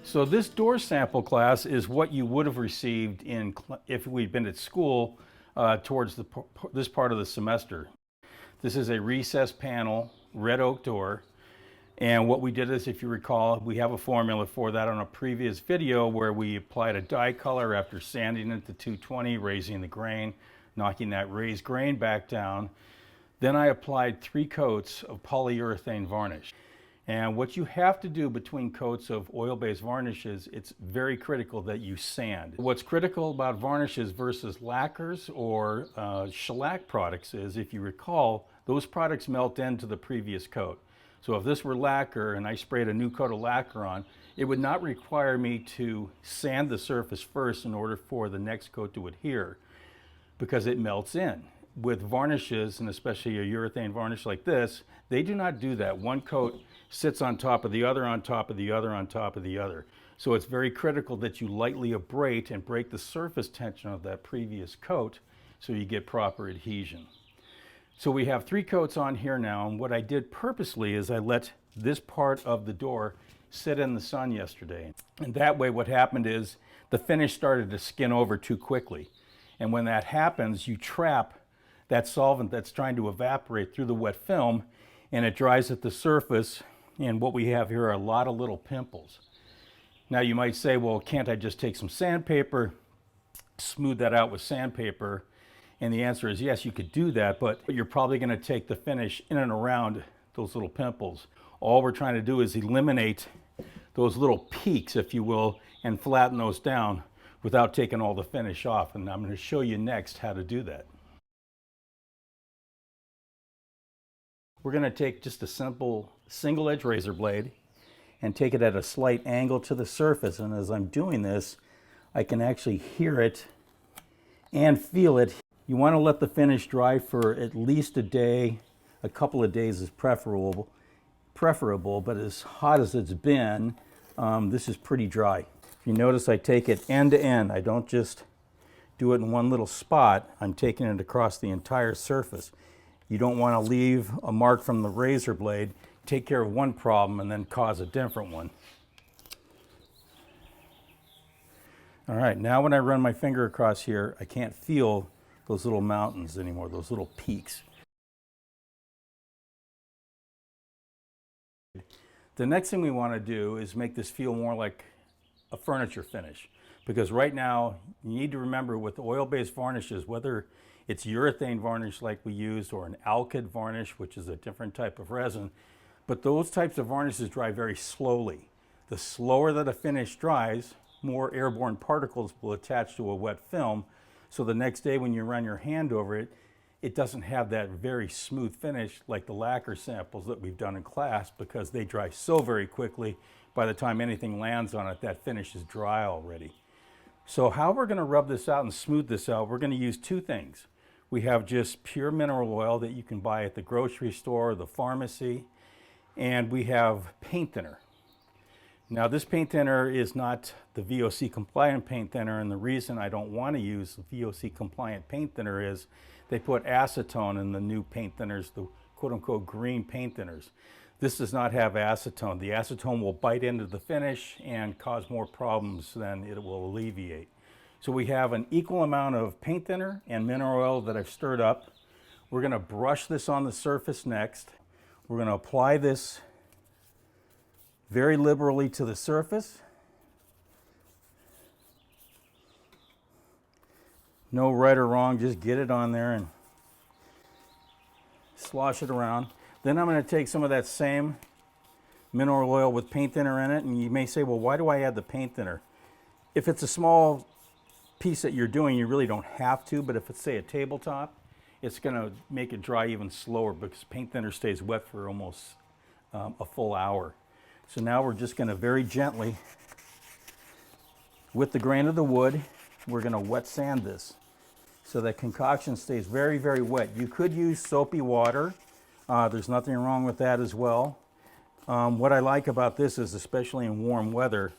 So this door sample class is what you would have received if we'd been at school towards this part of the semester. This is a recessed panel, red oak door. And what we did is, if you recall, we have a formula for that on a previous video where we applied a dye color after sanding it to 220, raising the grain, knocking that raised grain back down. Then I applied 3 coats of polyurethane varnish. And what you have to do between coats of oil-based varnishes, it's very critical that you sand. What's critical about varnishes versus lacquers or shellac products is, if you recall, those products melt into the previous coat. So if this were lacquer and I sprayed a new coat of lacquer on, it would not require me to sand the surface first in order for the next coat to adhere, because it melts in. With varnishes, and especially a urethane varnish like this, they do not do that. One coat sits on top of the other, on top of the other, on top of the other. So it's very critical that you lightly abrade and break the surface tension of that previous coat so you get proper adhesion. So we have 3 coats on here now, and what I did purposely is I let this part of the door sit in the sun yesterday. And that way what happened is the finish started to skin over too quickly. And when that happens, you trap that solvent that's trying to evaporate through the wet film, and it dries at the surface, and what we have here are a lot of little pimples. Now you might say, well, can't I just take some sandpaper, smooth that out with sandpaper? And the answer is yes, you could do that, but you're probably going to take the finish in and around those little pimples. All we're trying to do is eliminate those little peaks, if you will, and flatten those down without taking all the finish off. And I'm going to show you next how to do that. We're going to take just a simple single edge razor blade and take it at a slight angle to the surface. And as I'm doing this, I can actually hear it and feel it. You want to let the finish dry for at least a day. A couple of days is preferable, but as hot as it's been, this is pretty dry. If you notice, I take it end to end. I don't just do it in one little spot. I'm taking it across the entire surface. You don't want to leave a mark from the razor blade, take care of one problem, and then cause a different one. All right, now when I run my finger across here, I can't feel those little mountains anymore, those little peaks. The next thing we want to do is make this feel more like a furniture finish, because right now you need to remember with oil-based varnishes, whether it's urethane varnish like we used or an alkyd varnish, which is a different type of resin, but those types of varnishes dry very slowly. The slower that a finish dries, more airborne particles will attach to a wet film, so the next day when you run your hand over it, it doesn't have that very smooth finish like the lacquer samples that we've done in class, because they dry so very quickly. By the time anything lands on it, that finish is dry already. So how we're going to rub this out and smooth this out, we're going to use 2 things. We have just pure mineral oil that you can buy at the grocery store or the pharmacy, and we have paint thinner. Now this paint thinner is not the VOC compliant paint thinner, and the reason I don't want to use VOC compliant paint thinner is they put acetone in the new paint thinners, the quote-unquote green paint thinners. This does not have acetone. The acetone will bite into the finish and cause more problems than it will alleviate. So we have an equal amount of paint thinner and mineral oil that I've stirred up. We're going to brush this on the surface next. We're going to apply this very liberally to the surface. No right or wrong, just get it on there and slosh it around. Then I'm going to take some of that same mineral oil with paint thinner in it, and you may say, well, why do I add the paint thinner? If it's a small piece that you're doing, you really don't have to, but if it's, say, a tabletop, it's going to make it dry even slower because paint thinner stays wet for almost a full hour. So now we're just going to very gently, with the grain of the wood, we're going to wet sand this so that concoction stays very, very wet. You could use soapy water. There's nothing wrong with that as well. What I like about this is, especially in warm weather,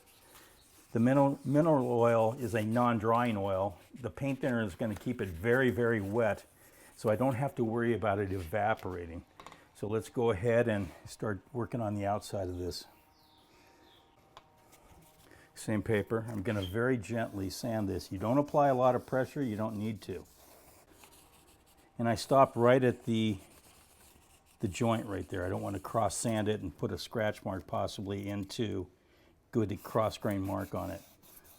the mineral oil is a non-drying oil. The paint thinner is going to keep it very, very wet, so I don't have to worry about it evaporating. So let's go ahead and start working on the outside of this. Same paper. I'm going to very gently sand this. You don't apply a lot of pressure, you don't need to. And I stop right at the joint right there. I don't want to cross sand it and put a scratch mark possibly into good cross grain mark on it.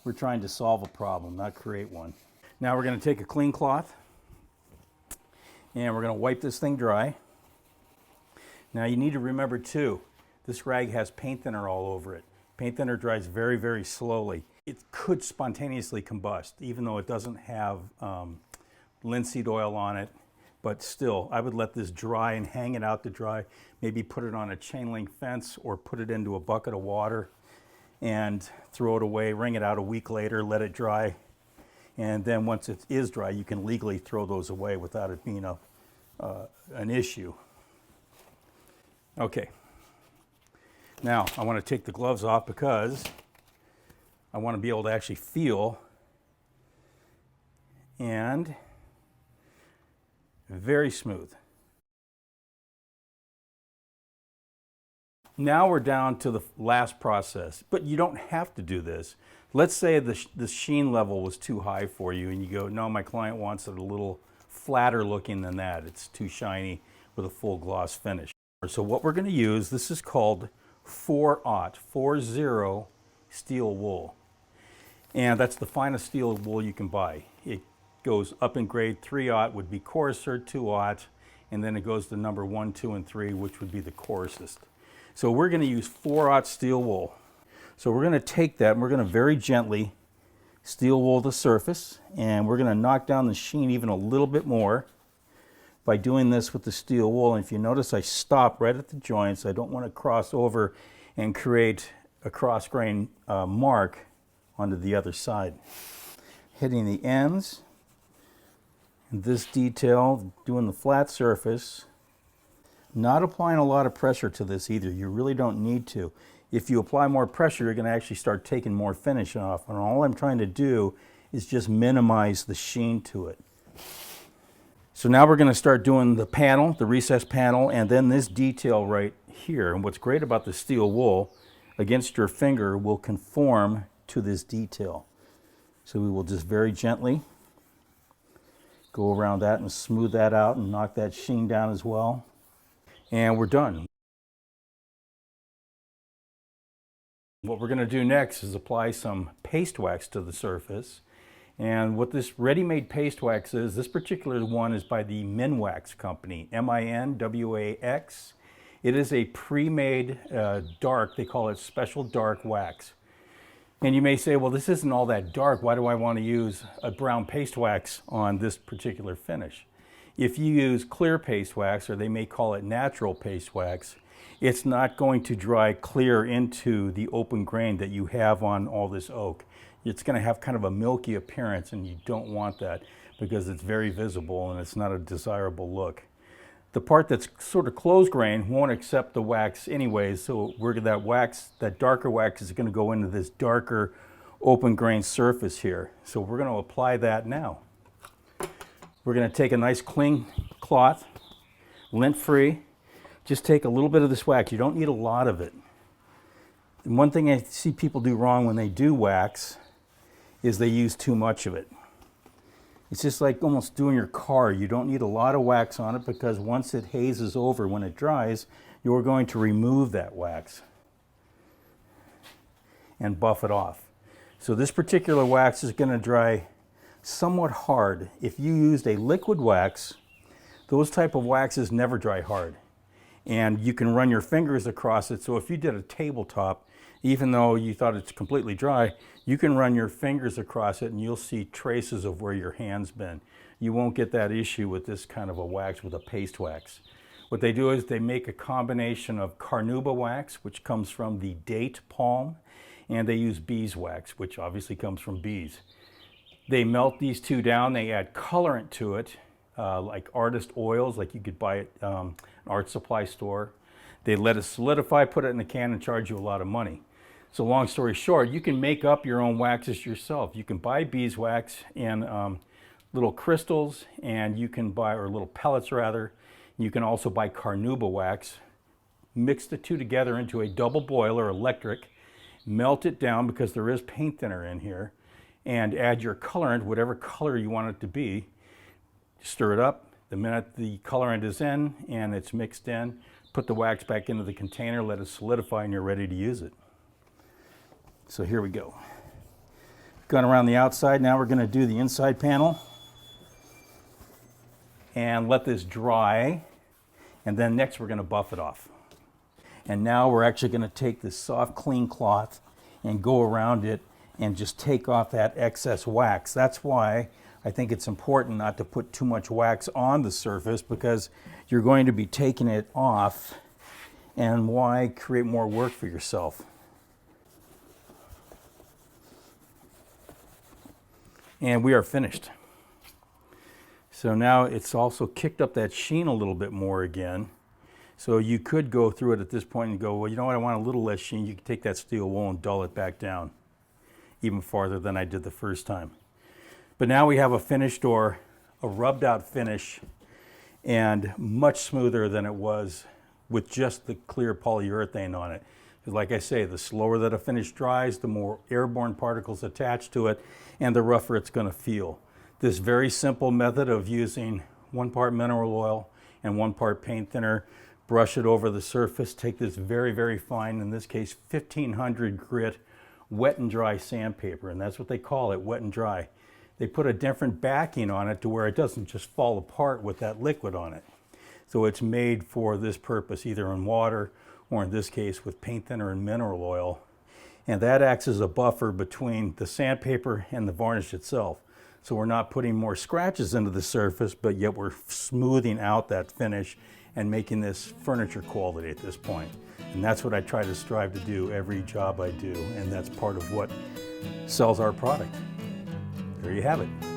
We're trying to solve a problem, not create one. Now we're going to take a clean cloth and we're going to wipe this thing dry. Now you need to remember too, this rag has paint thinner all over it. Paint thinner dries very, very slowly. It could spontaneously combust, even though it doesn't have linseed oil on it. But still, I would let this dry and hang it out to dry. Maybe put it on a chain link fence or put it into a bucket of water and throw it away, wring it out a week later, let it dry. And then once it is dry, you can legally throw those away without it being an issue. Okay. Now, I want to take the gloves off because I want to be able to actually feel, and very smooth. Now we're down to the last process, but you don't have to do this. Let's say the sheen level was too high for you and you go, no, my client wants it a little flatter looking than that. It's too shiny with a full gloss finish. So what we're going to use, this is called 40 steel wool. And that's the finest steel wool you can buy. It goes up in grade. 3/0 would be coarser, 2/0, and then it goes to number 1, 2, and 3, which would be the coarsest. So we're going to use 4/0 steel wool. So we're going to take that and we're going to very gently steel wool the surface, and we're going to knock down the sheen even a little bit more by doing this with the steel wool. And if you notice, I stop right at the joints. I don't want to cross over and create a cross grain mark onto the other side. Hitting the ends, and this detail, doing the flat surface. Not applying a lot of pressure to this either. You really don't need to. If you apply more pressure, you're going to actually start taking more finish off. And all I'm trying to do is just minimize the sheen to it. So now we're going to start doing the panel, the recessed panel, and then this detail right here. And what's great about the steel wool, against your finger, will conform to this detail. So we will just very gently go around that and smooth that out and knock that sheen down as well. And we're done. What we're going to do next is apply some paste wax to the surface. And what this ready-made paste wax is, this particular one is by the Minwax company, M-I-N-W-A-X. It is a pre-made dark, they call it special dark wax. And you may say, well, this isn't all that dark. Why do I want to use a brown paste wax on this particular finish? If you use clear paste wax, or they may call it natural paste wax, it's not going to dry clear into the open grain that you have on all this oak. It's going to have kind of a milky appearance, and you don't want that because it's very visible and it's not a desirable look. The part that's sort of closed grain won't accept the wax anyways, so that darker wax is going to go into this darker open grain surface here. So we're going to apply that now. We're going to take a nice clean cloth, lint-free. Just take a little bit of this wax. You don't need a lot of it. And one thing I see people do wrong when they do wax is they use too much of it. It's just like almost doing your car. You don't need a lot of wax on it because once it hazes over, when it dries, you're going to remove that wax and buff it off. So this particular wax is going to dry somewhat hard. If you used a liquid wax, those type of waxes never dry hard. And you can run your fingers across it. So if you did a tabletop, even though you thought it's completely dry, you can run your fingers across it and you'll see traces of where your hand's been. You won't get that issue with this kind of a wax, with a paste wax. What they do is they make a combination of carnauba wax, which comes from the date palm, and they use beeswax, which obviously comes from bees. They melt these two down, they add colorant to it, like artist oils, like you could buy at an art supply store. They let it solidify, put it in a can, and charge you a lot of money. So long story short, you can make up your own waxes yourself. You can buy beeswax in little crystals, and you can buy, or little pellets rather. You can also buy carnauba wax. Mix the two together into a double boiler, electric, melt it down because there is paint thinner in here, and add your colorant, whatever color you want it to be. Stir it up. The minute the colorant is in and it's mixed in, put the wax back into the container, let it solidify, and you're ready to use it. So here we go. Gone around the outside, now we're going to do the inside panel. And let this dry, and then next we're going to buff it off. And now we're actually going to take this soft, clean cloth and go around it and just take off that excess wax. That's why I think it's important not to put too much wax on the surface, because you're going to be taking it off, and why create more work for yourself? And we are finished. So now it's also kicked up that sheen a little bit more again. So you could go through it at this point and go, well, you know what, I want a little less sheen. You can take that steel wool and dull it back down even farther than I did the first time. But now we have a finished door, a rubbed out finish, and much smoother than it was with just the clear polyurethane on it. Because like I say, the slower that a finish dries, the more airborne particles attach to it, and the rougher it's going to feel. This very simple method of using 1 part mineral oil and 1 part paint thinner, brush it over the surface, take this very, very fine, in this case 1500 grit wet and dry sandpaper, and that's what they call it, wet and dry. They put a different backing on it to where it doesn't just fall apart with that liquid on it. So it's made for this purpose, either in water or in this case with paint thinner and mineral oil. And that acts as a buffer between the sandpaper and the varnish itself. So we're not putting more scratches into the surface, but yet we're smoothing out that finish and making this furniture quality at this point. And that's what I try to strive to do every job I do, and that's part of what sells our product. There you have it.